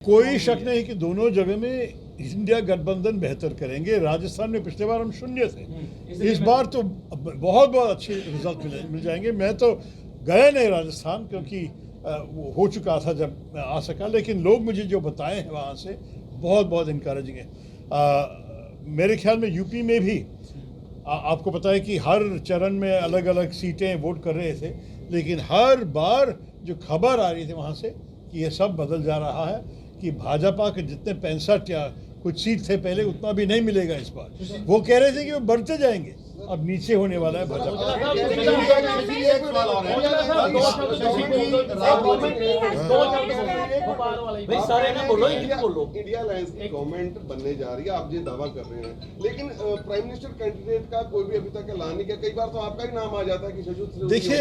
कोई शक नहीं कि दोनों जगह में इंडिया गठबंधन बेहतर करेंगे। राजस्थान में पिछले बार हम शून्य थे, इस बार तो बहुत अच्छे रिजल्ट मिल जाएंगे। मैं तो गया नहीं राजस्थान क्योंकि वो हो चुका था जब मैं आ सका, लेकिन लोग मुझे जो बताए हैं वहाँ से बहुत इनकरेजिंग है। मेरे ख्याल में यूपी में भी आपको पता है कि हर चरण में अलग अलग सीटें वोट कर रहे थे, लेकिन हर बार जो खबर आ रही थी वहाँ से कि ये सब बदल जा रहा है, कि भाजपा के जितने 65 या कुछ सीट थे पहले उतना भी नहीं मिलेगा इस बार। वो कह रहे थे कि वो बढ़ते जाएंगे, अब नीचे होने वाला है भाजपा। इंडिया अलायंस की गवर्नमेंट बनने जा रही है, आप ये दावा कर रहे हैं, लेकिन प्राइम मिनिस्टर कैंडिडेट का कोई भी अभी तक ऐलान नहीं किया। कई बार तो आपका ही नाम आ जाता है कि देखिए,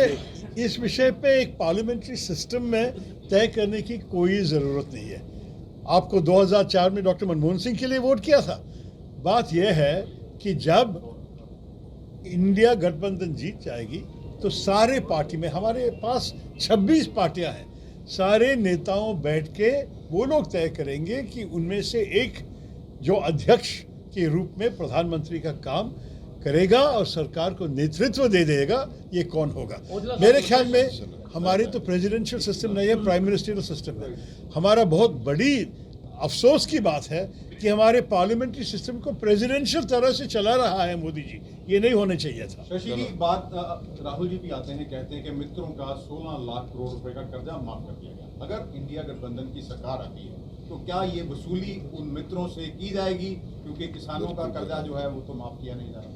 इस विषय पे एक पार्लियामेंट्री सिस्टम में तय करने की कोई ज़रूरत नहीं है। आपको 2004 में डॉक्टर मनमोहन सिंह के लिए वोट किया था। बात यह है कि जब इंडिया गठबंधन जीत जाएगी तो सारे पार्टी में, हमारे पास 26 पार्टियां हैं, सारे नेताओं बैठ के वो लोग तय करेंगे कि उनमें से एक जो अध्यक्ष के रूप में प्रधानमंत्री का काम करेगा और सरकार को नेतृत्व दे देगा, ये कौन होगा। मेरे ख्याल में हमारी तो प्रेसिडेंशियल सिस्टम नहीं है, प्राइम मिनिस्टरियल सिस्टम है। हमारा बहुत बड़ी अफसोस की बात है कि हमारे पार्लियामेंट्री सिस्टम को प्रेसिडेंशियल तरह से चला रहा है मोदी जी। ये नहीं होना चाहिए था। शशि की बात राहुल जी भी आते हैं, कहते हैं कि मित्रों का 16 लाख करोड़ रुपए का कर्जा माफ कर दिया गया। अगर इंडिया गठबंधन की सरकार आती है तो क्या ये वसूली उन मित्रों से की जाएगी, क्योंकि किसानों का कर्जा जो है वो तो माफ किया नहीं जा रहा।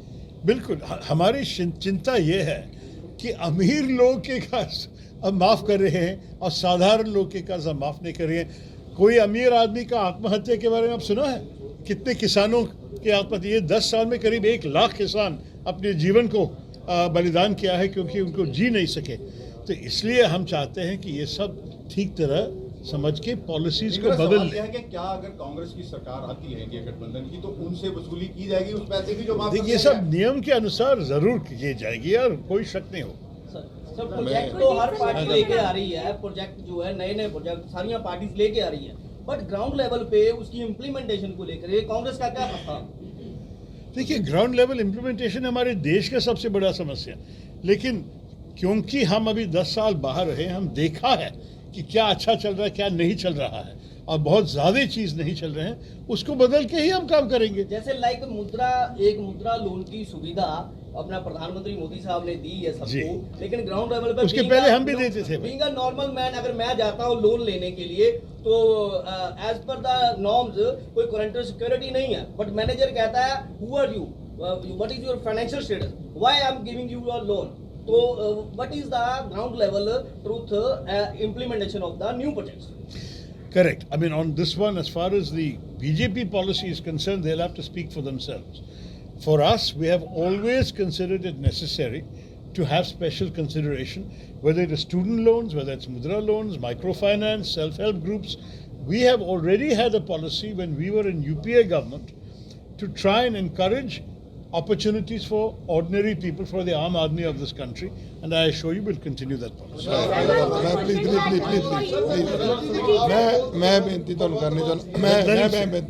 बिल्कुल, हमारी चिंता ये है कि अमीर लोग के कर्ज अब माफ़ कर रहे हैं और साधारण लोग के कर्ज अब माफ़ नहीं कर रहे हैं। कोई अमीर आदमी का आत्महत्या के बारे में आप सुना है? कितने किसानों के आत्महत्या, ये 10 साल में करीब 1 लाख किसान अपने जीवन को बलिदान किया है क्योंकि उनको जी नहीं सके। तो इसलिए हम चाहते हैं कि ये सब ठीक तरह समझ के पॉलिसीज को बदल लें। है कि क्या अगर कांग्रेस की सरकार आती है इंडिया गठबंधन की तो उनसे वसूली की जाएगी उस पैसे की जो माफ? देखिए, ये सब नियम के अनुसार जरूर की जाएगी यार, कोई शक नहीं हो। सर, प्रोजेक्ट तो हर पार्टी लेके आ रही है, प्रोजेक्ट जो है नए प्रोजेक्ट सारी पार्टीज लेके आ रही है, बट ग्राउंड लेवल पे उसकी इम्प्लीमेंटेशन को लेकर कांग्रेस का क्या प्रस्ताव? देखिए, ग्राउंड लेवल इम्प्लीमेंटेशन हमारे देश का सबसे बड़ा समस्या, लेकिन क्योंकि हम अभी 10 साल बाहर रहे, हम देखा है कि क्या अच्छा चल रहा है क्या नहीं चल रहा है, और बहुत ज़्यादा चीज़ नहीं चल रहे हैं, उसको बदल के ही हम काम करेंगे। जैसे लाइक मुद्रा लोन की सुविधा अपना प्रधानमंत्री मोदी साहब ने दी है सबको, लेकिन ग्राउंड लेवल पर उसके पहले हम भी देते थे। बीइंग अ नॉर्मल मैन, अगर मैं जाता हूँ लोन लेने के लिए तो एज पर द नॉर्म्स कोई गारंटर सिक्योरिटी नहीं है, बट मैनेजर कहता है who are you, what is your financial status, why I am giving you your loan. So, what is the ground level truth implementation of the new projects? Correct. I mean, on this one, as far as the BJP policy is concerned, they'll have to speak for themselves. For us, we have always considered it necessary to have special consideration, whether it is student loans, whether it's mudra loans, microfinance, self-help groups. We have already had a policy when we were in UPA government to try and encourage opportunities for ordinary people, for the Aam Aadmi of this country, and I assure you we'll continue that policy. मैं बेनती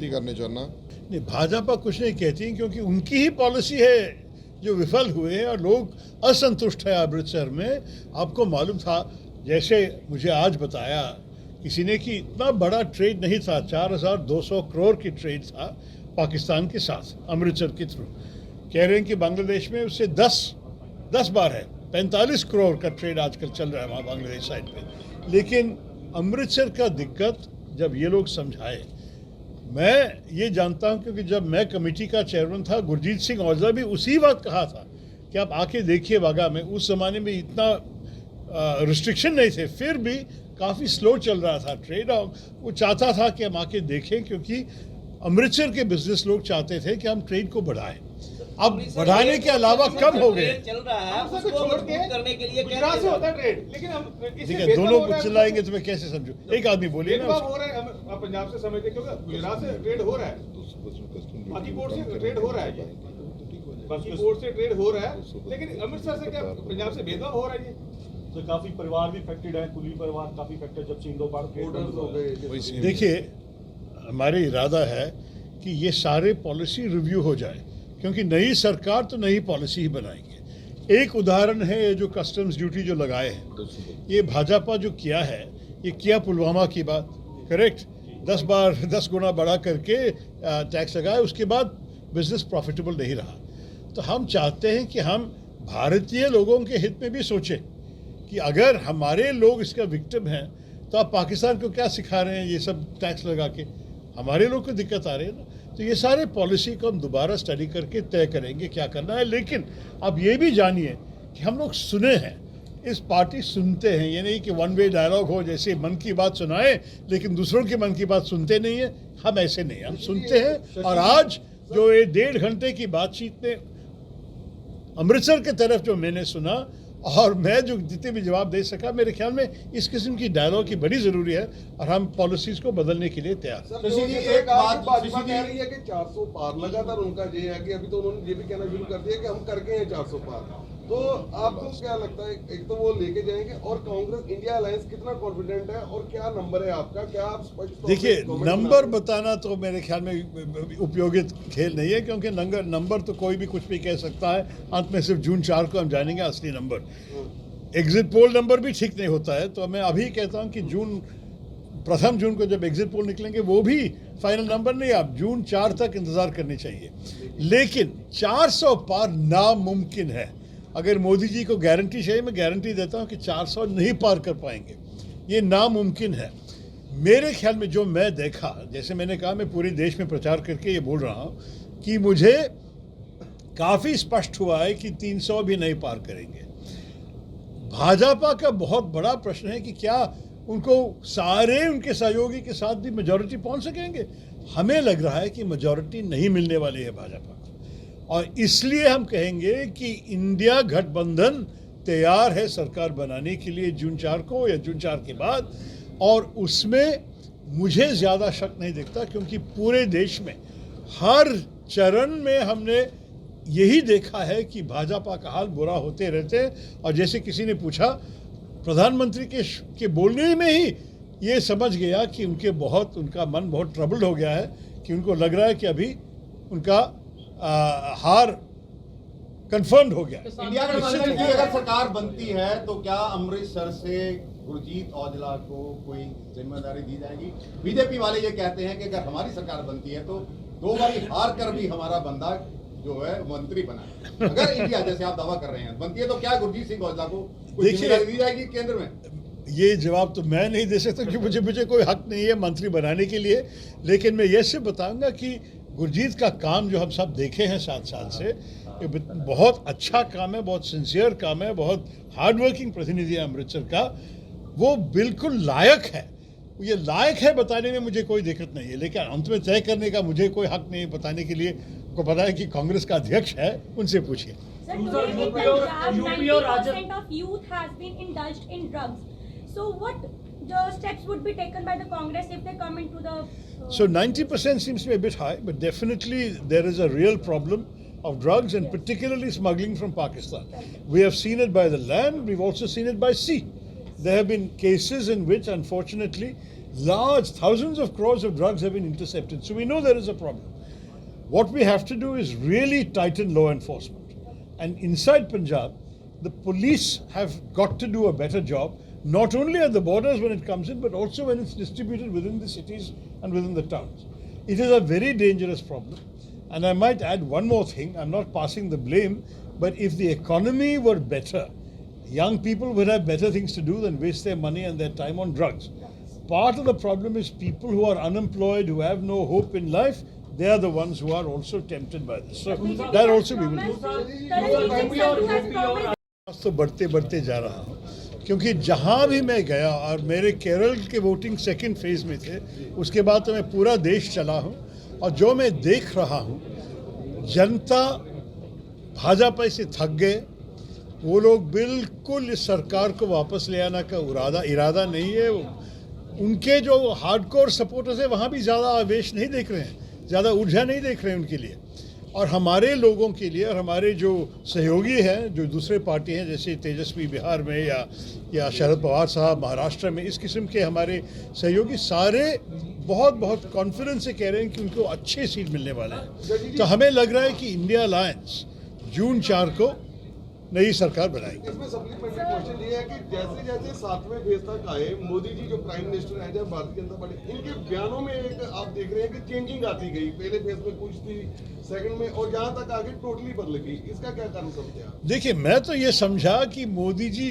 करने चाहना नहीं, भाजपा कुछ नहीं कहती क्योंकि उनकी ही पॉलिसी है जो विफल हुए हैं और लोग असंतुष्ट है अमृतसर में। आपको मालूम था, जैसे मुझे आज बताया किसी ने, कि इतना बड़ा ट्रेड नहीं था, 4200 करोड़ की ट्रेड था पाकिस्तान के साथ अमृतसर के थ्रू। कह रहे हैं कि बांग्लादेश में उससे 10 बार है, 45 करोड़ का ट्रेड आजकल चल रहा है वहाँ बांग्लादेश साइड पे। लेकिन अमृतसर का दिक्कत जब ये लोग समझाए, मैं ये जानता हूँ क्योंकि जब मैं कमेटी का चेयरमैन था, गुरजीत सिंह औजला भी उसी वक्त कहा था कि आप आके देखिए वाघा में। उस ज़माने में इतना रिस्ट्रिक्शन नहीं थे, फिर भी काफ़ी स्लो चल रहा था ट्रेड, और वो चाहता था कि हम आके देखें, क्योंकि अमृतसर के बिजनेस लोग चाहते थे कि हम ट्रेड को बढ़ाएं। अब बढ़ाने के अलावा कम हो गए चल रहा है, उसको मजबूत करने के लिए गुजरात से होता है ट्रेड, लेकिन हम देखिए दोनों को चिल्लाएंगे तो मैं कैसे समझूं? एक आदमी बोलिए ना। हो रहा है, हम पंजाब से समझते क्योंकि गुजरात से ट्रेड हो रहा है, बाकी पोर्ट से ट्रेड हो रहा है, बाकी पोर्ट से ट्रेड हो रहा है, लेकिन अमृतसर से क्या पंजाब से भेदभाव हो रहा है? तो काफी परिवार भी अफेक्टेड है, कुली परिवार काफी अफेक्टेड, जब से इंदो पार हो गए। देखिए, हमारे इरादा है कि ये सारे पॉलिसी रिव्यू हो जाए, क्योंकि नई सरकार तो नई पॉलिसी ही बनाएंगे। एक उदाहरण है ये जो कस्टम्स ड्यूटी जो लगाए हैं, ये भाजपा जो किया है, ये किया पुलवामा की बात, करेक्ट, 10 गुना बढ़ा करके टैक्स लगाए, उसके बाद बिजनेस प्रॉफिटेबल नहीं रहा। तो हम चाहते हैं कि हम भारतीय लोगों के हित में भी सोचें कि अगर हमारे लोग इसका विक्टिम हैं तो आप पाकिस्तान को क्या सिखा रहे हैं ये सब टैक्स लगा के, हमारे लोग को दिक्कत आ रही है ना। तो ये सारे पॉलिसी को हम दोबारा स्टडी करके तय करेंगे क्या करना है। लेकिन आप ये भी जानिए कि हम लोग सुने हैं, इस पार्टी सुनते हैं, ये नहीं कि वन वे डायलॉग हो, जैसे मन की बात सुनाए लेकिन दूसरों की मन की बात सुनते नहीं है। हम ऐसे नहीं, हम सुनते हैं। और आज जो ये 1.5 घंटे की बातचीत में अमृतसर के तरफ जो मैंने सुना और मैं जो जितने भी जवाब दे सका, मेरे ख्याल में इस किस्म की डायलॉग की बड़ी ज़रूरी है और हम पॉलिसीज़ को बदलने के लिए तैयार हैं। शशि जी, एक बात भाजपा कह रही है कि 400 पार, लगातार उनका ये है कि अभी तो उन्होंने ये भी कहना शुरू कर दिया कि हम करके हैं 400 पार। तो आपको क्या लगता है, एक तो वो लेके जाएंगे, और कांग्रेस इंडिया अलायंस कितना कॉन्फिडेंट है, और क्या नंबर है आपका, क्या आप स्पष्ट तौर पे देखिए, comment नंबर बना बताना तो मेरे ख्याल में उपयोगित खेल नहीं है, क्योंकि नंबर तो कोई भी कुछ भी कह सकता है। अंत में सिर्फ जून 4 को हम जानेंगे असली नंबर। एग्जिट पोल नंबर भी ठीक नहीं होता है, तो मैं अभी कहता हूँ कि प्रथम जून को जब एग्जिट पोल निकलेंगे वो भी फाइनल नंबर नहीं, आप जून 4 तक इंतज़ार करनी चाहिए। लेकिन 400 पार नामुमकिन है। अगर मोदी जी को गारंटी चाहिए, मैं गारंटी देता हूँ कि 400 नहीं पार कर पाएंगे, ये नामुमकिन है। मेरे ख्याल में जो मैं देखा, जैसे मैंने कहा, मैं पूरे देश में प्रचार करके ये बोल रहा हूँ कि मुझे काफ़ी स्पष्ट हुआ है कि 300 भी नहीं पार करेंगे। भाजपा का बहुत बड़ा प्रश्न है कि क्या उनको सारे उनके सहयोगी के साथ भी मेजॉरिटी पहुंच सकेंगे। हमें लग रहा है कि मेजॉरिटी नहीं मिलने वाली है भाजपा को, और इसलिए हम कहेंगे कि इंडिया गठबंधन तैयार है सरकार बनाने के लिए जून 4 को या जून 4 के बाद। और उसमें मुझे ज़्यादा शक नहीं दिखता, क्योंकि पूरे देश में हर चरण में हमने यही देखा है कि भाजपा का हाल बुरा होते रहते हैं। और जैसे किसी ने पूछा, प्रधानमंत्री के बोलने में ही ये समझ गया कि उनका मन बहुत ट्रबल्ड हो गया है, कि उनको लग रहा है कि अभी उनका हार कंफर्म्ड हो गया। इंडिया गठबंधन की अगर सरकार बनती है तो क्या अमृतसर से गुरजीत औजला को कोई जिम्मेदारी दी जाएगी? बीजेपी वाले ये कहते हैं कि अगर हमारी सरकार बनती है तो 2 बार हार कर भी हमारा बंदा जो है मंत्री बना। अगर इंडिया, जैसे आप दावा कर रहे हैं, बनती है तो क्या गुरजीत सिंह औजला को कोई जिम्मेदारी दी जाएगी केंद्र में? ये जवाब तो मैं नहीं दे सकता, क्योंकि मुझे कोई हक नहीं है मंत्री बनाने के लिए। लेकिन मैं ये से बताऊंगा कि गुरजीत का काम जो हम सब देखे हैं 7 साल से, ये बहुत अच्छा काम है, बहुत सिंसियर काम है, बहुत हार्ड वर्किंग प्रतिनिधि है अमृतसर का। वो बिल्कुल लायक है, ये लायक है बताने में मुझे कोई दिक्कत नहीं है। लेकिन अंत में तय करने का मुझे कोई हक नहीं बताने के लिए। को पता है कि कांग्रेस का अध्यक्ष है, उनसे पूछिए। Sir, today in Punjab, 90% of youth has been indulged in drugs. So what the steps would be taken by the Congress if they come into the... So 90% seems to be a bit high, but definitely there is a real problem of drugs, and particularly smuggling from Pakistan. We have seen it by the land, we've also seen it by sea. There have been cases in which, unfortunately, large thousands of crores of drugs have been intercepted. So we know there is a problem. What we have to do is really tighten law enforcement. And inside Punjab, the police have got to do a better job, not only at the borders when it comes in, but also when it's distributed within the cities and within the towns. It is a very dangerous problem. And I might add one more thing. I'm not passing the blame, but if the economy were better, young people would have better things to do than waste their money and their time on drugs. Part of the problem is people who are unemployed, who have no hope in life, they are the ones who are also tempted by this. So that also we will do. तो बढ़ते बढ़ते जा रहा हूँ, क्योंकि जहाँ भी मैं गया, और मेरे केरल के वोटिंग सेकंड फेज में थे, उसके बाद तो मैं पूरा देश चला हूँ, और जो मैं देख रहा हूँ, जनता भाजपा से थक गए। वो लोग बिल्कुल इस सरकार को वापस ले आने का इरादा नहीं है। उनके जो हार्डकोर सपोर्टर्स हैं वहाँ भी ज़्यादा आवेश नहीं देख रहे हैं, ज़्यादा ऊर्जा नहीं देख रहे हैं उनके लिए। और हमारे लोगों के लिए, और हमारे जो सहयोगी हैं जो दूसरे पार्टी हैं, जैसे तेजस्वी बिहार में या शरद पवार साहब महाराष्ट्र में, इस किस्म के हमारे सहयोगी सारे बहुत बहुत कॉन्फिडेंस से कह रहे हैं कि उनको अच्छे सीट मिलने वाले हैं। तो हमें लग रहा है कि इंडिया अलायंस जून 4 को नई सरकार बनाएगी। इसमें सप्लीमेंट्री क्वेश्चन ये है कि जैसे जैसे 7वें फेज तक आए, मोदी जी जो प्राइम मिनिस्टर हैं जब भारतीय जनता पार्टी, इनके बयानों में एक आप देख रहे हैं कि चेंजिंग आती गई। पहले फेज में कुछ थी, सेकंड में, और जहां तक आगे टोटली बदल गई। इसका क्या कारण समझते हैं? देखिए, मैं तो ये समझा कि मोदी जी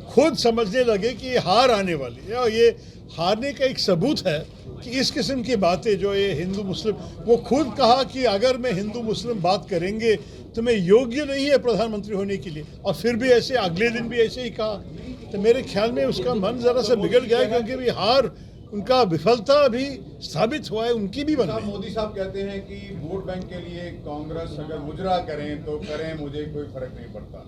खुद समझने लगे कि ये हार आने वाली है, और ये हारने का एक सबूत है कि इस किस्म की बातें जो ये हिंदू मुस्लिम, वो खुद कहा कि अगर मैं हिंदू मुस्लिम बात करेंगे तो मैं योग्य नहीं है प्रधानमंत्री होने के लिए, और फिर भी ऐसे अगले दिन भी ऐसे ही कहा। तो मेरे ख्याल में उसका मन ज़रा सा बिगड़ गया, क्योंकि भी हार, उनका विफलता भी साबित हुआ है, उनकी भी बन साहब, गई। मोदी साहब कहते हैं कि वोट बैंक के लिए कांग्रेस अगर मुजरा करें तो करें, मुझे कोई फर्क नहीं पड़ता।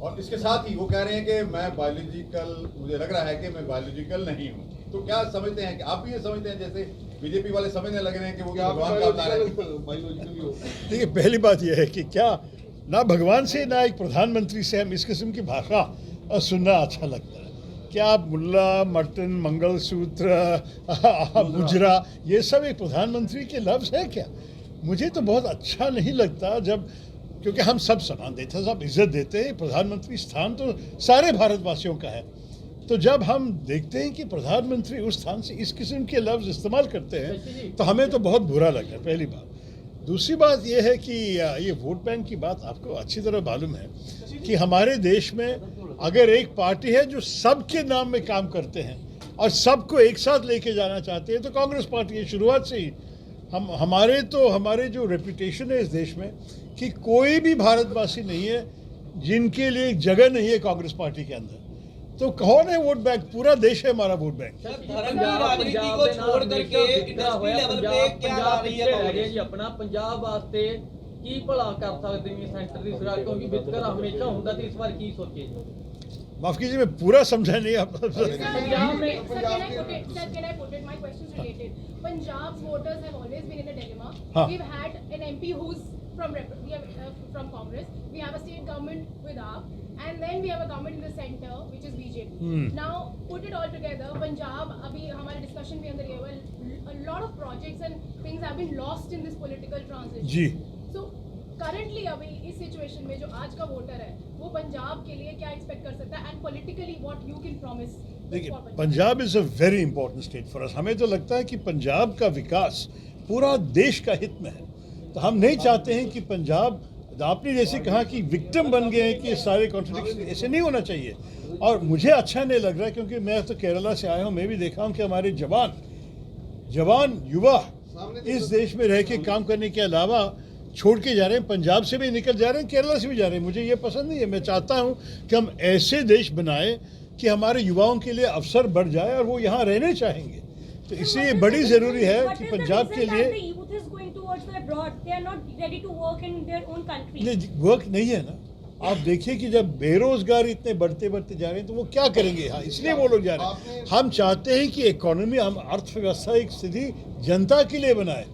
और इसके साथ ही वो कह रहे हैं कि मैं बायोलॉजिकल, मुझे लग रहा है कि मैं बायोलॉजिकल नहीं हूँ। तो क्या समझते हैं कि आप भी ये समझते हैं जैसे बीजेपी वाले समझने लग रहे हैं कि वो भगवान का अवतार है? देखिए, पहली बात यह है कि क्या ना भगवान से ना एक प्रधानमंत्री से हम इस किस्म की भाषा सुनना अच्छा लगता है। क्या आप मुल्ला, मटन, मंगलसूत्र, मुजरा, ये सब एक प्रधानमंत्री के लफ्ज़ है क्या? मुझे तो बहुत अच्छा नहीं लगता, जब, क्योंकि हम सब सम्मान देते हैं, सब इज्जत देते हैं। प्रधानमंत्री स्थान तो सारे भारतवासियों का है। तो जब हम देखते हैं कि प्रधानमंत्री उस स्थान से इस किस्म के लफ्ज़ इस्तेमाल करते हैं तो हमें तो बहुत बुरा लगा, पहली बात। दूसरी बात यह है कि ये वोट बैंक की बात आपको अच्छी तरह मालूम है कि हमारे देश में अगर एक पार्टी है जो सबके नाम में काम करते हैं और सबको एक साथ लेके जाना चाहते हैं तो कांग्रेस पार्टी है। शुरुआत से ही हमारे जो रेपुटेशन है इस देश में कि कोई भी भारतवासी नहीं है जिनके लिए एक जगह नहीं है कांग्रेस पार्टी के अंदर। तो कौन है वोट बैंक? पूरा देश है हमारा वोट बैंक। धर्म की राजनीति को छोड़ करके इंडस्ट्री लेवल पे क्या ला रही है कांग्रेस? जी अपना ਪੰਜਾਬ ਵਾਸਤੇ ਕੀ ਭਲਾ ਕਰ ਸਕਦੇ ਨੇ ਸੈਂਟਰ ਦੀ ਸਰਕਾਰ, ਕਿਉਂਕਿ ਵਿਤਕਰਾ ਹਮੇਸ਼ਾ ਹੁੰਦਾ ਤੇ ਇਸ ਵਾਰ ਕੀ ਸੋਚੇ? माफ कीजिए, मैं पूरा समझा नहीं आप। पंजाब में Sir, can I put it? My question is related. Punjab's voters have always been in a dilemma. हाँ. We've had an MP who's from from Congress. We have a state government with AAP, and then we have a government in the center, which is BJP. Now, put it all together. Punjab, अभी हमारे discussion के अंदर ये हुआ, a lot of projects and things have been lost in this political transition. Ji. So, currently अभी इस situation में जो आज का वोटर है वो पंजाब के लिए क्या एक्सपेक्ट कर सकता है, and politically what you can promise? देखिए, Punjab is a very important state for us. हमें तो लगता है कि पंजाब का विकास पूरा देश का हित में है। तो हम नहीं चाहते हैं कि पंजाब, आपने जैसे कहा कि विक्टिम बन गए हैं कि सारे कॉन्ट्रडिक्शन, ऐसे नहीं होना चाहिए। और मुझे अच्छा नहीं लग रहा है, क्योंकि मैं तो केरला से आया हूँ, मैं भी देखा हूँ कि हमारे जवान युवा इस देश में रह के काम करने के अलावा छोड़ के जा रहे हैं। पंजाब से भी निकल जा रहे हैं, केरला से भी जा रहे हैं। मुझे ये पसंद नहीं है। मैं चाहता हूँ कि हम ऐसे देश बनाएं कि हमारे युवाओं के लिए अवसर बढ़ जाए और वो यहाँ रहने चाहेंगे। तो इसलिए बड़ी ज़रूरी है कि पंजाब के लिए वर्क नहीं है ना। आप देखिए कि जब बेरोजगार इतने बढ़ते जा रहे हैं तो वो क्या करेंगे यहाँ, इसलिए वो लोग जा रहे हैं। हम चाहते हैं कि इकोनॉमी, हम अर्थव्यवस्था एक सीधी जनता के लिए बनाए,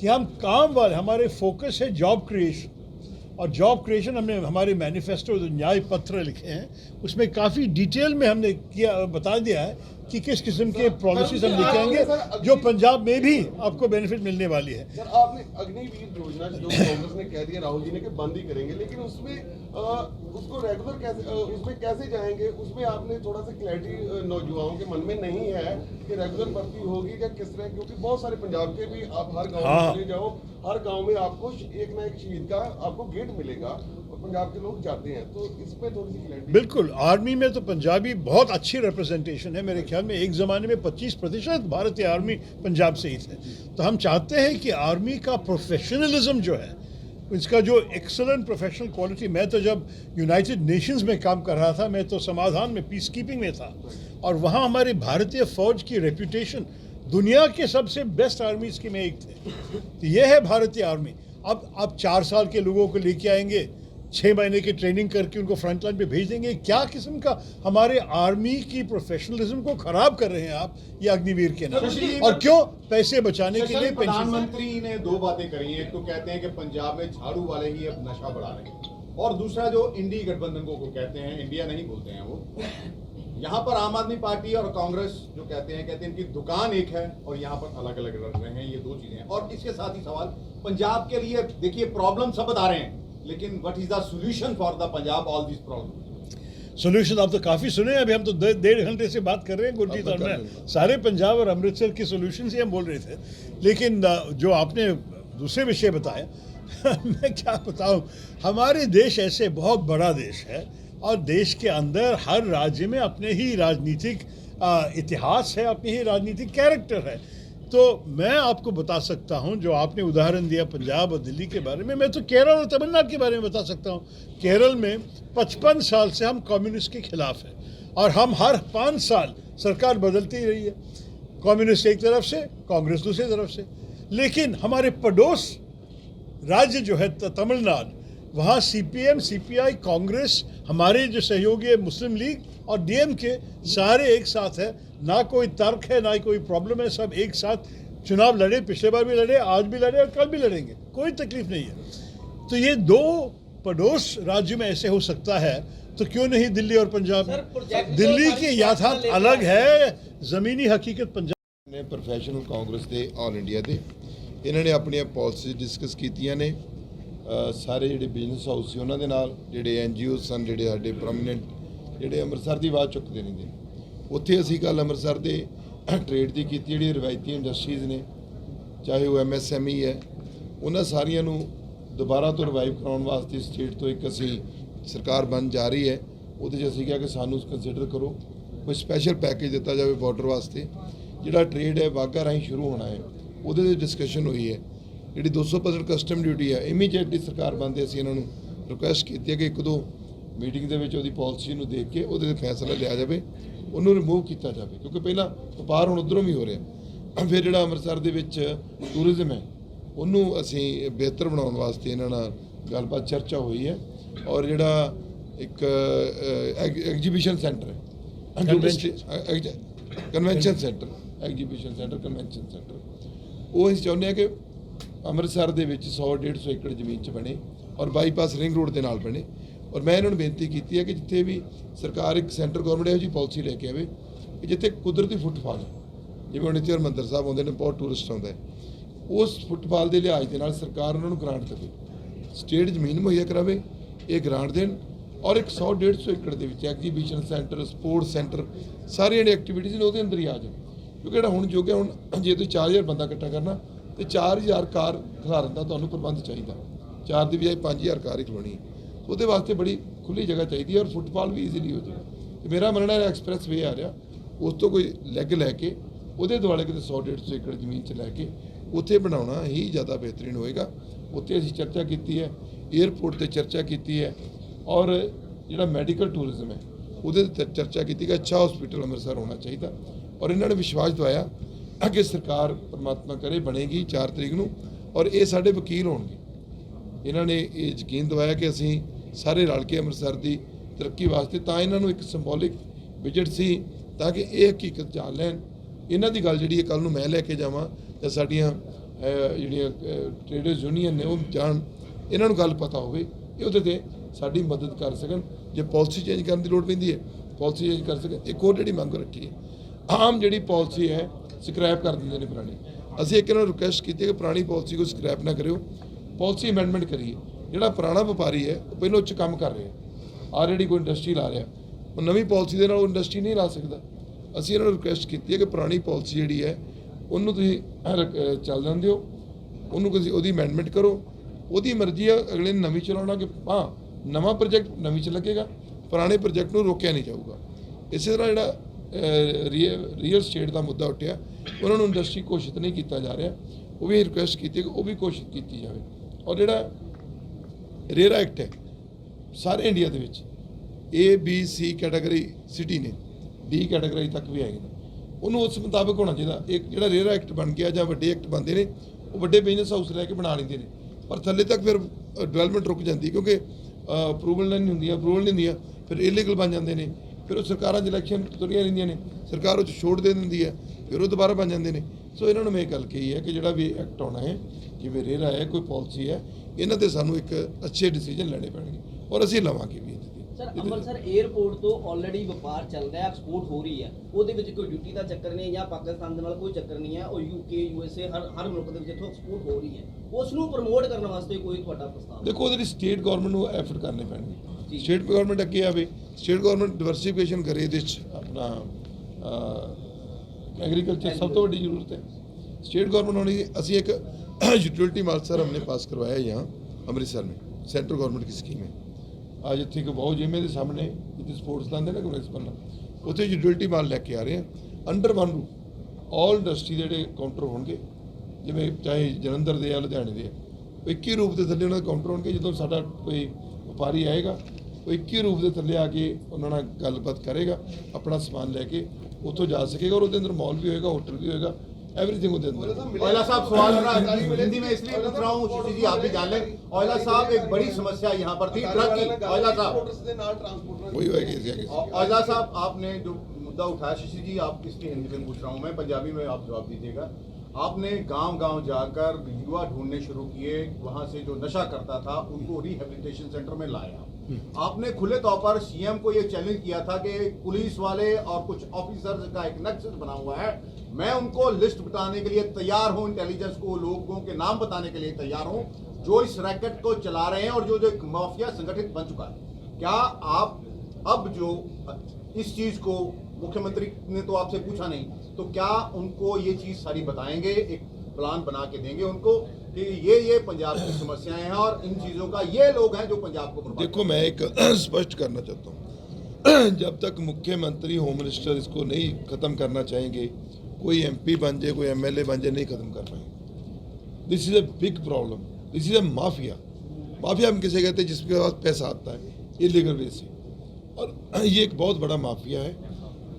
कि हम काम वाले, हमारे फोकस है जॉब क्रिएशन। और जॉब क्रिएशन हमने हमारे मैनिफेस्टो जो न्याय पत्र लिखे हैं उसमें काफ़ी डिटेल में हमने बता दिया है कि किस किस्म के पॉलिसीज हम लेके आएंगे जो पंजाब में भी आपको बेनिफिट मिलने वाली है। सर, आपने अग्निवीर योजना जो कांग्रेस ने कह दिया, राहुल जी ने, कि बंद ही करेंगे, लेकिन उसमें उसको रेगुलर कैसे, उसमें कैसे जाएंगे? उसमें आपने थोड़ा सा क्लैरिटी नौजवानों के मन में नहीं है कि रेगुलर भर्ती होगी या किस तरह, क्योंकि बहुत सारे पंजाब के भी, आप हर गाँव में चले जाओ, हर गाँव में आपको एक ना एक शहीद का आपको गेट मिलेगा और पंजाब के लोग जाते हैं। तो इस पर थोड़ी सी क्लैरिटी। बिल्कुल, आर्मी में तो पंजाबी बहुत अच्छी रिप्रेजेंटेशन है। मेरे ख्याल में एक ज़माने में 25% भारतीय आर्मी पंजाब से ही थे। तो हम चाहते हैं कि आर्मी का प्रोफेशनलिज्म जो है, इसका जो एक्सेलेंट प्रोफेशनल क्वालिटी, मैं तो जब यूनाइटेड नेशंस में काम कर रहा था, मैं तो समाधान में, पीस कीपिंग में था, और वहाँ हमारी भारतीय फ़ौज की रेपुटेशन दुनिया के सबसे बेस्ट आर्मीज़ की में एक थे। तो ये है भारतीय आर्मी। अब आप 4 साल के लोगों को लेके आएंगे, 6 महीने की ट्रेनिंग करके उनको फ्रंट लाइन पे भेज देंगे। क्या किस्म का हमारे आर्मी की प्रोफेशनलिज्म को खराब कर रहे हैं आप, ये अग्निवीर के नाम। और क्यों? पैसे बचाने के लिए। प्रधानमंत्री ने 2 बातें करी हैं। एक तो कहते हैं कि पंजाब में झाड़ू वाले ही अब नशा बढ़ा रहे हैं, और दूसरा जो इंडी गठबंधन को कहते हैं, इंडिया नहीं बोलते हैं वो, यहाँ पर आम आदमी पार्टी और कांग्रेस जो कहते हैं इनकी दुकान एक है और यहाँ पर अलग अलग लग रहे हैं, ये दो चीजें हैं। और इसके साथ ही सवाल पंजाब के लिए, देखिए प्रॉब्लम सब बता रहे हैं, लेकिन what is the solution for the Punjab all this problem? Solution आप तो काफ़ी सुने हैं, अभी हम तो 1.5 घंटे से बात कर रहे हैं गुरजीत और मैं, सारे पंजाब और अमृतसर की सोल्यूशन ही हम बोल रहे थे। लेकिन जो आपने दूसरे विषय बताया मैं क्या बताऊं, हमारे देश ऐसे बहुत बड़ा देश है और देश के अंदर हर राज्य में अपने ही राजनीतिक इतिहास है, अपनी ही राजनीतिक कैरेक्टर है। तो मैं आपको बता सकता हूं, जो आपने उदाहरण दिया पंजाब और दिल्ली के बारे में, मैं तो केरल और तमिलनाडु के बारे में बता सकता हूं। केरल में 55 साल से हम कम्युनिस्ट के खिलाफ हैं और हम हर 5 साल सरकार बदलती ही रही है, कम्युनिस्ट एक तरफ से, कांग्रेस दूसरी तरफ से। लेकिन हमारे पड़ोस राज्य जो है तमिलनाडु, वहाँ CPM, CPI, कांग्रेस, हमारे जो सहयोगी है मुस्लिम लीग और DMK, सारे एक साथ है। ना कोई तर्क है, ना कोई प्रॉब्लम है, सब एक साथ चुनाव लड़े, पिछले बार भी लड़े, आज भी लड़े और कल भी लड़ेंगे, कोई तकलीफ नहीं है। तो ये दो पड़ोस राज्य में ऐसे हो सकता है, तो क्यों नहीं दिल्ली और पंजाब में? दिल्ली की यथार्थ अलग है, ज़मीनी हकीकत पंजाब ने। प्रोफेशनल कांग्रेस के ऑल इंडिया के इन्होंने अपनी पॉलिसी डिस्कस कीतियां ने। सारे ਜਿਹੜੇ बिजनेस हाउस ਸੀ ਉਹਨਾਂ ਦੇ ਨਾਲ, ਜਿਹੜੇ NGO ਸਨ, ਜਿਹੜੇ ਸਾਡੇ ਪ੍ਰੋਮੀਨੈਂਟ ਜਿਹੜੇ ਅੰਮ੍ਰਿਤਸਰ ਦੀ ਆਵਾਜ਼ ਚੁੱਕਦੇ ਨੇ, ਉੱਥੇ ਅਸੀਂ ਕੱਲ ਅੰਮ੍ਰਿਤਸਰ ਦੇ ਟ੍ਰੇਡ ਦੀ ਕੀਤੀ, ਜਿਹੜੀ ਰਵਾਇਤੀ ਇੰਡਸਟਰੀਜ਼ ਨੇ, ਚਾਹੇ ਉਹ MSME ਹੈ, ਉਹਨਾਂ ਸਾਰੀਆਂ ਨੂੰ ਦੁਬਾਰਾ ਤੋਂ ਰਿਵਾਈਵ ਕਰਾਉਣ ਵਾਸਤੇ ਸਟੇਟ ਤੋਂ ਇੱਕ ਅਸੀਂ ਸਰਕਾਰ ਬਣ ਜਾ ਰਹੀ ਹੈ। ਉਹਦੇ 'ਚ ਅਸੀਂ ਕਿਹਾ ਕਿ ਸਾਨੂੰ ਕੰਸੀਡਰ ਕਰੋ, ਕੋਈ ਸਪੈਸ਼ਲ ਪੈਕੇਜ ਦਿੱਤਾ ਜਾਵੇ ਬਾਰਡਰ ਵਾਸਤੇ। ਜਿਹੜਾ ਟ੍ਰੇਡ ਹੈ ਵਾਘਾ ਰਾਹੀਂ ਸ਼ੁਰੂ ਹੋਣਾ ਹੈ, ਉਹਦੇ 'ਤੇ ਡਿਸਕਸ਼ਨ ਹੋਈ ਹੈ। ਜਿਹੜੀ 200% ਕਸਟਮ ਡਿਊਟੀ ਹੈ, ਇਮੀਡੀਏਟਲੀ ਸਰਕਾਰ ਬਣਦੇ ਅਸੀਂ ਇਹਨਾਂ ਨੂੰ ਰਿਕੁਐਸਟ ਕੀਤੀ ਹੈ ਕਿ 1-2 ਮੀਟਿੰਗ ਦੇ ਵਿੱਚ ਉਹਦੀ ਪਾਲਿਸੀ ਨੂੰ ਦੇਖ ਕੇ ਉਹਦੇ 'ਤੇ ਫੈਸਲਾ ਲਿਆ ਜਾਵੇ, ਉਹਨੂੰ ਰਿਮੂਵ ਕੀਤਾ ਜਾਵੇ, ਕਿਉਂਕਿ ਪਹਿਲਾਂ ਵਪਾਰ ਹੁਣ ਉੱਧਰੋਂ ਵੀ ਹੋ ਰਿਹਾ। ਫਿਰ ਜਿਹੜਾ ਅੰਮ੍ਰਿਤਸਰ ਦੇ ਵਿੱਚ ਟੂਰਿਜ਼ਮ ਹੈ, ਉਹਨੂੰ ਅਸੀਂ ਬਿਹਤਰ ਬਣਾਉਣ ਵਾਸਤੇ ਇਹਨਾਂ ਨਾਲ ਗੱਲਬਾਤ ਚਰਚਾ ਹੋਈ ਹੈ। ਔਰ ਜਿਹੜਾ ਇੱਕ ਐਗਜੀਬਿਸ਼ਨ ਸੈਂਟਰ ਹੈ, convention centre, exhibition centre, convention centre, ਉਹ ਅਸੀਂ ਚਾਹੁੰਦੇ ਹਾਂ ਕਿ ਅੰਮ੍ਰਿਤਸਰ ਦੇ ਵਿੱਚ 100-150 ਏਕੜ ਜ਼ਮੀਨ 'ਚ ਬਣੇ ਔਰ ਬਾਈਪਾਸ ਰਿੰਗ ਰੋਡ ਦੇ ਨਾਲ ਬਣੇ। ਔਰ ਮੈਂ ਇਹਨਾਂ ਨੂੰ ਬੇਨਤੀ ਕੀਤੀ ਹੈ ਕਿ ਜਿੱਥੇ ਵੀ ਸਰਕਾਰ, ਇੱਕ ਸੈਂਟਰ ਗਵਰਨਮੈਂਟ ਇਹੋ ਜਿਹੀ ਪਾਲਿਸੀ ਲੈ ਕੇ ਆਵੇ ਕਿ ਜਿੱਥੇ ਕੁਦਰਤੀ ਫੁੱਟਫਾਲ, ਜਿਵੇਂ ਹੁਣ ਇੱਥੇ ਹਰਿਮੰਦਰ ਸਾਹਿਬ ਆਉਂਦੇ ਨੇ, ਬਹੁਤ ਟੂਰਿਸਟ ਆਉਂਦਾ ਹੈ, ਉਸ ਫੁੱਟਫਾਲ ਦੇ ਲਿਹਾਜ਼ ਦੇ ਨਾਲ ਸਰਕਾਰ ਉਹਨਾਂ ਨੂੰ ਗ੍ਰਾਂਟ ਦੇਵੇ, ਸਟੇਟ ਜ਼ਮੀਨ ਮੁਹੱਈਆ ਕਰਾਵੇ, ਇਹ ਗ੍ਰਾਂਟ ਦੇਣ ਔਰ ਇੱਕ 100-150 ਏਕੜ ਦੇ ਵਿੱਚ ਐਗਜੀਬਿਸ਼ਨ ਸੈਂਟਰ, ਸਪੋਰਟਸ ਸੈਂਟਰ, ਸਾਰੀਆਂ ਜਿਹੜੀਆਂ ਐਕਟੀਵਿਟੀਜ਼ ਨੇ ਉਹਦੇ ਅੰਦਰ ਹੀ ਆ ਜਾਣ। ਕਿਉਂਕਿ ਜਿਹੜਾ ਹੁਣ ਜੋ ਕਿ ਹੁਣ ਜੇ ਤੁਸੀਂ 4000 ਬੰਦਾ ਇਕੱਠਾ ਕਰਨਾ ਤੇ 4000 ਕਾਰ ਖਿਲਾਰਨ ਦਾ ਤੁਹਾਨੂੰ ਪ੍ਰਬੰਧ ਚਾਹੀਦਾ, 4 ਦੀ ਬਜਾਏ 5000 ਕਾਰ ਹੀ ਖਲੋਣੀ, ਉਹਦੇ ਵਾਸਤੇ ਬੜੀ ਖੁੱਲੀ ਜਗ੍ਹਾ ਚਾਹੀਦੀ ਹੈ ਔਰ ਫੁੱਟਫਾਲ ਵੀ ਈਜ਼ੀਲੀ ਹੋ ਜਾਵੇ। ਤੇ ਮੇਰਾ ਮੰਨਣਾ ਹੈ ਐਕਸਪ੍ਰੈਸ ਵੇ ਆ ਰਿਹਾ, ਉਸ ਤੋਂ ਕੋਈ ਲੈਗ ਲੈ ਕੇ ਉਹਦੇ ਦੁਆਲੇ ਕਿਤੇ 100-150 ਏਕੜ ਜ਼ਮੀਨ 'ਚ ਲੈ ਕੇ ਉੱਥੇ ਬਣਾਉਣਾ ਹੀ ਜ਼ਿਆਦਾ ਬਿਹਤਰੀਨ ਹੋਏਗਾ। ਉੱਥੇ ਅਸੀਂ ਚਰਚਾ ਕੀਤੀ ਹੈ, ਏਅਰਪੋਰਟ 'ਤੇ ਚਰਚਾ ਕੀਤੀ ਹੈ ਔਰ ਜਿਹੜਾ ਮੈਡੀਕਲ ਟੂਰਿਜ਼ਮ ਹੈ ਉਹਦੇ 'ਤੇ ਚਰਚਾ ਕੀਤੀ ਕਿ ਅੱਛਾ ਹਸਪੀਟਲ ਅੰਮ੍ਰਿਤਸਰ ਹੋਣਾ ਚਾਹੀਦਾ। ਔਰ ਇਹਨਾਂ ਨੇ ਵਿਸ਼ਵਾਸ ਦਿਵਾਇਆ ਕਿ ਸਰਕਾਰ ਪਰਮਾਤਮਾ ਕਰੇ ਬਣੇਗੀ 4 ਤਰੀਕ ਨੂੰ ਔਰ ਇਹ ਸਾਡੇ ਵਕੀਲ ਹੋਣਗੇ। ਇਹਨਾਂ ਨੇ ਇਹ ਯਕੀਨ ਦਿਵਾਇਆ ਕਿ ਅਸੀਂ ਸਾਰੇ ਰਲ ਕੇ ਅੰਮ੍ਰਿਤਸਰ ਦੀ ਤਰੱਕੀ ਵਾਸਤੇ, ਤਾਂ ਇਹਨਾਂ ਨੂੰ ਇੱਕ ਸਿੰਬੋਲਿਕ ਵਿਜ਼ਿਟ ਸੀ ਤਾਂ ਕਿ ਇਹ ਹਕੀਕਤ ਜਾਣ ਲੈਣ। ਇਹਨਾਂ ਦੀ ਗੱਲ ਜਿਹੜੀ ਹੈ ਕੱਲ੍ਹ ਨੂੰ ਮੈਂ ਲੈ ਕੇ ਜਾਵਾਂ ਜਾਂ ਸਾਡੀਆਂ ਜਿਹੜੀਆਂ ਟ੍ਰੇਡਰਸ ਯੂਨੀਅਨ ਨੇ ਉਹ ਜਾਣ, ਇਹਨਾਂ ਨੂੰ ਗੱਲ ਪਤਾ ਹੋਵੇ, ਇਹ ਉਹਦੇ 'ਤੇ ਸਾਡੀ ਮਦਦ ਕਰ ਸਕਣ। ਜੇ ਪਾਲਿਸੀ ਚੇਂਜ ਕਰਨ ਦੀ ਲੋੜ ਪੈਂਦੀ ਹੈ, ਪਾਲਿਸੀ ਚੇਂਜ ਕਰ ਸਕਣ। ਇੱਕ ਹੋਰ ਜਿਹੜੀ ਮੰਗ ਰੱਖੀ ਹੈ, ਆਮ ਜਿਹੜੀ ਪਾਲਿਸੀ ਹੈ ਸਕ੍ਰੈਪ ਕਰ ਦਿੰਦੇ ਨੇ ਪੁਰਾਣੀ, ਅਸੀਂ ਇੱਕ ਇਹਨਾਂ ਨੂੰ ਰਿਕੁਐਸਟ ਕੀਤੀ ਹੈ ਕਿ ਪੁਰਾਣੀ ਪਾਲਿਸੀ को ਸਕ੍ਰੈਪ ਨਾ ਕਰਿਓ, ਪਾਲਿਸੀ ਅਮੈਂਡਮੈਂਟ ਕਰੀਏ। ਜਿਹੜਾ ਪੁਰਾਣਾ ਵਪਾਰੀ ਹੈ ਉਹ ਪਹਿਲਾਂ ਉੱਚ ਕੰਮ ਕਰ ਰਿਹਾ, ਆਲਰੇਡੀ ਕੋਈ ਇੰਡਸਟਰੀ ਲਾ ਰਿਹਾ, ਉਹ ਨਵੀਂ ਪਾਲਿਸੀ ਦੇ ਨਾਲ ਉਹ ਇੰਡਸਟਰੀ ਨਹੀਂ ਲਾ ਸਕਦਾ। ਅਸੀਂ ਇਹਨਾਂ ਨੂੰ ਰਿਕੁਐਸਟ ਕੀਤੀ ਹੈ ਕਿ ਪੁਰਾਣੀ ਪਾਲਿਸੀ ਜਿਹੜੀ ਹੈ ਉਹਨੂੰ ਤੁਸੀਂ ਚੱਲ ਜਾਣ ਦਿਓ, ਉਹਨੂੰ ਤੁਸੀਂ ਉਹਦੀ ਅਮੈਂਡਮੈਂਟ ਕਰੋ, ਉਹਦੀ ਮਰਜ਼ੀ ਹੈ ਅਗਲੇ ਨੇ ਨਵੀਂ ਚਲਾਉਣਾ ਕਿ ਹਾਂ ਨਵਾਂ ਪ੍ਰੋਜੈਕਟ ਨਵੀਂ 'ਚ ਲੱਗੇਗਾ, ਪੁਰਾਣੇ ਪ੍ਰੋਜੈਕਟ ਨੂੰ ਰੋਕਿਆ ਨਹੀਂ ਜਾਊਗਾ। ਇਸੇ ਤਰ੍ਹਾਂ ਜਿਹੜਾ ਰੀਅਲ ਸਟੇਟ ਦਾ ਮੁੱਦਾ ਉੱਠਿਆ, ਉਹਨਾਂ ਨੂੰ ਇੰਡਸਟਰੀ ਘੋਸ਼ਿਤ ਨਹੀਂ ਕੀਤਾ ਜਾ ਰਿਹਾ, ਉਹ ਵੀ ਰਿਕੁਐਸਟ ਕੀਤੀ ਕਿ ਉਹ ਵੀ ਘੋਸ਼ਿਤ ਕੀਤੀ ਜਾਵੇ। ਔਰ ਜਿਹੜਾ ਰੇਰਾ ਐਕਟ ਹੈ ਸਾਰੇ ਇੰਡੀਆ ਦੇ ਵਿੱਚ ABC ਕੈਟਾਗਰੀ ਸਿਟੀ ਨੇ, D ਕੈਟਾਗਰੀ ਤੱਕ ਵੀ ਹੈਗੇ ਨੇ, ਉਹਨੂੰ ਉਸ ਮੁਤਾਬਕ ਹੋਣਾ ਚਾਹੀਦਾ। ਇੱਕ ਜਿਹੜਾ ਰੇਰਾ ਐਕਟ ਬਣ ਗਿਆ ਜਾਂ ਵੱਡੇ ਐਕਟ ਬਣਦੇ ਨੇ ਉਹ ਵੱਡੇ ਬਿਜ਼ਨਸ ਹਾਊਸ ਲੈ ਕੇ ਬਣਾ ਲੈਂਦੇ ਨੇ, ਪਰ ਥੱਲੇ ਤੱਕ ਫਿਰ ਡਿਵੈਲਪਮੈਂਟ ਰੁਕ ਜਾਂਦੀ ਕਿਉਂਕਿ ਅਪਰੂਵਲ ਨਹੀਂ ਹੁੰਦੀਆਂ, ਫਿਰ ਇਲੀਗਲ ਬਣ ਜਾਂਦੇ ਨੇ। ਫਿਰ ਉਹ ਸਰਕਾਰਾਂ 'ਚ ਇਲੈਕਸ਼ਨ ਤੁਰੀਆਂ ਰਹਿੰਦੀਆਂ ਨੇ, ਸਰਕਾਰ ਉਹ 'ਚ ਛੋੜ ਦੇ ਦਿੰਦੀ ਹੈ, ਫਿਰ ਉਹ ਦੁਬਾਰਾ ਬਣ ਜਾਂਦੇ ਨੇ। ਸੋ ਇਹਨਾਂ ਨੂੰ ਮੈਂ ਇਹ ਗੱਲ ਕਹੀ ਹੈ ਕਿ ਜਿਹੜਾ ਵੀ ਐਕਟ ਆਉਣਾ ਹੈ, ਜਿਵੇਂ ਰੇਰਾ ਹੈ, ਕੋਈ ਪਾਲਿਸੀ ਹੈ, ਇਹਨਾਂ 'ਤੇ ਸਾਨੂੰ ਇੱਕ ਅੱਛੇ ਡਿਸੀਜਨ ਲੈਣੇ ਪੈਣਗੇ ਔਰ ਅਸੀਂ ਲਵਾਂਗੇ ਵੀ। ਸਰ ਅੰਮ੍ਰਿਤਸਰ 에ਅਰਪੋਰਟ ਤੋਂ ਆਲਰੇਡੀ ਵਪਾਰ ਚੱਲ ਰਿਹਾ, ਐਕਸਪੋਰਟ ਹੋ ਰਹੀ ਹੈ, ਉਹਦੇ ਵਿੱਚ ਕੋਈ ਡਿਊਟੀ ਦਾ ਚੱਕਰ ਨਹੀਂ ਜਾਂ ਪਾਕਿਸਤਾਨ ਦੇ ਨਾਲ ਕੋਈ ਚੱਕਰ ਨਹੀਂ ਹੈ, ਉਹ ਯੂਕੇ USA ਹਰ ਮੁਲਕ ਦੇ ਵਿੱਚ ਇੱਥੋਂ ਐਕਸਪੋਰਟ ਹੋ ਰਹੀ ਹੈ, ਉਸ ਨੂੰ ਪ੍ਰਮੋਟ ਕਰਨ ਵਾਸਤੇ ਕੋਈ ਤੁਹਾਡਾ ਪ੍ਰਸਤਾਵ? ਦੇਖੋ ਉਹਦੇ ਲਈ ਸਟੇਟ ਗਵਰਨਮੈਂਟ ਨੂੰ ਐਫਰਟ ਕਰਨੇ ਜੀ। ਪੈਣਗੇ। ਸਟੇਟ ਗਵਰਨਮੈਂਟ ਅੱਗੇ ਆਵੇ, ਸਟੇਟ ਗਵਰਨਮੈਂਟ ਡਿਵਰਸੀਫਿਕੇਸ਼ਨ ਕਰੇ ਇਹਦੇ 'ਚ ਆਪਣਾ एग्रीकल्चर सब तो बड़ी जरूरत है। स्टेट गवर्नमेंट होनी, ਅਸੀਂ एक यूटिलिटी माल सर हमने पास करवाया यहाँ अमृतसर में, सेंट्रल गवर्नमेंट की स्कीम है। आज इतने को बहुत जिम्मे के सामने जितने स्पोर्ट्स लाते ना कॉम्प्लेक्स बनना, उत्थे यूटिलिटी माल लैके आ रहे हैं under one roof. All industry के काउंटर होंगे, जिमें चाहे जलंधर दे या लुधियाने दे, 21 रूप के थले उन्होंने काउंटर होंगे। जो साडा कोई व्यापारी आएगा वो 21 रूप के थले आके उन्होंने गलबात करेगा, अपना समान लैके उतो जा सकेगा और उसके अंदर मॉल भी होएगा, होटल भी होएगा, एवरीथिंग उसके अंदर। औला साहब सवाल हो रहा है हिंदी में इसलिए पूछ रहा हूँ शशि जी, आप भी जान लें। औला साहब एक बड़ी समस्या यहाँ पर थी ट्रक की। औला साहब वही होएगी इसके आगे। औला साहब आपने जो मुद्दा उठाया, शशि जी आप इसकी हिंदी में पूछ रहा हूँ मैं, पंजाबी में आप जवाब दीजिएगा। आपने गांव-गांव जाकर युवा ढूंढने शुरू किए, वहां से जो नशा करता था उनको रिहेबिलिटेशन सेंटर में लाया। आपने खुले तौर पर सीएम को ये चैलेंज किया था कि पुलिस वाले और कुछ ऑफिसर्स का एक नेक्सस बना हुआ है, मैं उनको लिस्ट बताने के लिए तैयार हूं, इंटेलिजेंस को लोगों के नाम बताने के लिए तैयार हूं जो इस रैकेट को चला रहे हैं और जो एक माफिया संगठित बन चुका है। क्या आप अब जो इस चीज को, मुख्यमंत्री ने तो आपसे पूछा नहीं, तो क्या उनको ये चीज सारी बताएंगे, एक प्लान बना के देंगे उनको कि ये पंजाब की समस्याएं हैं और इन चीजों का ये लोग हैं जो पंजाब को बर्बाद? देखो मैं एक स्पष्ट करना चाहता हूँ, जब तक मुख्यमंत्री होम मिनिस्टर इसको नहीं खत्म करना चाहेंगे, कोई MP बन जाए, कोई MLA बन जाए, नहीं खत्म कर पाएंगे। This is a big problem, this is a mafia. Mafia हम किसे कहते हैं? जिसके पास पैसा आता है इलीगल वे से, और ये एक बहुत बड़ा माफिया है।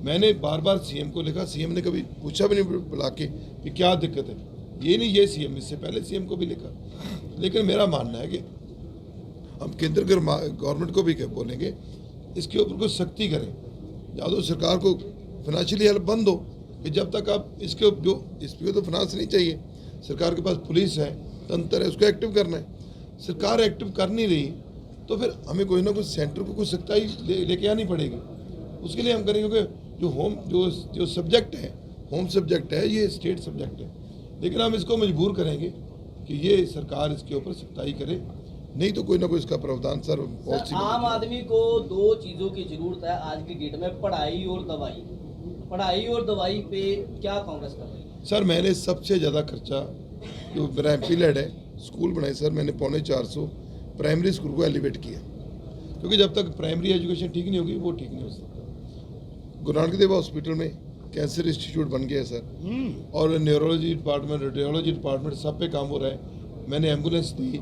मैंने बार बार CM को लिखा, CM ने कभी पूछा भी नहीं बुला के कि क्या दिक्कत है। ये नहीं ये CM, इससे पहले CM को भी लिखा। लेकिन मेरा मानना है कि हम केंद्र गवर्नमेंट को भी बोलेंगे इसके ऊपर कुछ सख्ती करें, या तो सरकार को फाइनेंशियली हेल्प बंद हो कि जब तक आप इसके जो इसको तो फाइनेंस नहीं चाहिए, सरकार के पास पुलिस है, तंत्र है, उसको एक्टिव करना है। सरकार एक्टिव कर नहीं रही तो फिर हमें कोई ना कुछ सेंटर को कुछ सख्ताई लेके आनी पड़ेगी। उसके लिए हम करेंगे कि जो सब्जेक्ट है, होम सब्जेक्ट है, ये स्टेट सब्जेक्ट है, लेकिन हम इसको मजबूर करेंगे कि ये सरकार इसके ऊपर सख्ताई करे, नहीं तो कोई ना कोई इसका प्रावधान सर सर, आम आदमी को दो चीज़ों की जरूरत है आज की डेट में, पढ़ाई और दवाई। पढ़ाई और दवाई पे क्या कांग्रेस कर रही है? सर मैंने सबसे ज़्यादा खर्चा जो मेरा MP लेड है, स्कूल बनाए सर मैंने 450 प्राइमरी स्कूल को एलिवेट किया, क्योंकि जब तक प्राइमरी एजुकेशन ठीक नहीं होगी वो ठीक नहीं हो सकता। गुरु नानक देव हॉस्पिटल में कैंसर इंस्टीट्यूट बन गया सर, और न्यूरोलॉजी डिपार्टमेंट, रेडियोलॉजी डिपार्टमेंट सब पे काम हो रहा है। मैंने एम्बुलेंस दी,